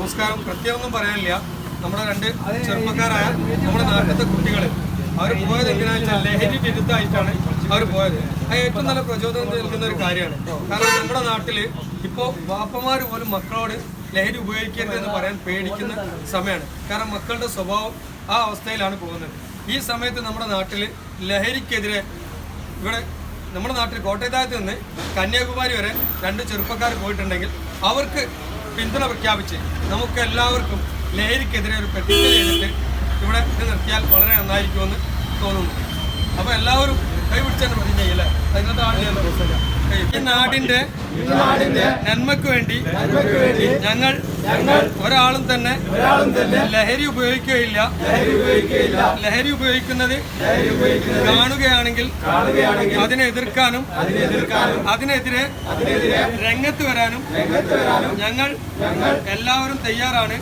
നമസ്കാരം. പ്രത്യേകമൊന്നും പറയാനില്ല. നമ്മുടെ രണ്ട് ചെറുപ്പക്കാരായ നമ്മുടെ നാട്ടിലത്തെ കുട്ടികൾ അവർ പോയത് എങ്ങനെയാണെന്ന് വെച്ചാൽ ലഹരി വിരുദ്ധമായിട്ടാണ് അവർ പോയത്. അത് ഏറ്റവും നല്ല പ്രചോദനം നൽകുന്ന ഒരു കാര്യമാണ്. കാരണം നമ്മുടെ നാട്ടിൽ ഇപ്പോൾ വാപ്പമാർ പോലും മക്കളോട് ലഹരി ഉപയോഗിക്കരുത് എന്ന് പറയാൻ പേടിക്കുന്ന സമയമാണ്. കാരണം മക്കളുടെ സ്വഭാവം ആ അവസ്ഥയിലാണ് പോകുന്നത്. ഈ സമയത്ത് നമ്മുടെ നാട്ടിൽ ലഹരിക്കെതിരെ ഇവിടെ നമ്മുടെ നാട്ടിൽ കോട്ടയത്താഴത്ത് നിന്ന് കന്യാകുമാരി വരെ രണ്ട് ചെറുപ്പക്കാർ പോയിട്ടുണ്ടെങ്കിൽ അവർക്ക് പിന്തുണ പ്രഖ്യാപിച്ച് നമുക്ക് എല്ലാവർക്കും ലഹരിക്കെതിരെ ഒരു പെട്ടിക്കൽ ചെയ്തിട്ട് ഇവിടെ ഇത് നിർത്തിയാൽ വളരെ നന്നായിരിക്കുമെന്ന് തോന്നുന്നു. അപ്പോൾ എല്ലാവരും കൈപിടിച്ചാണ് പ്രതിജ്ഞ ചെയ്യല്ലേ? അതിനകത്ത് ആളില്ല. ഈ നാടിന്റെ നന്മയ്ക്ക് വേണ്ടി ഞങ്ങൾ ഒരാളും തന്നെ ലഹരി ഉപയോഗിക്കുകയില്ല. ലഹരി ഉപയോഗിക്കുന്നത് കാണുകയാണെങ്കിൽ അതിനെ എതിർക്കാനും അതിനെതിരെ രംഗത്ത് വരാനും ഞങ്ങൾ എല്ലാവരും തയ്യാറാണ്.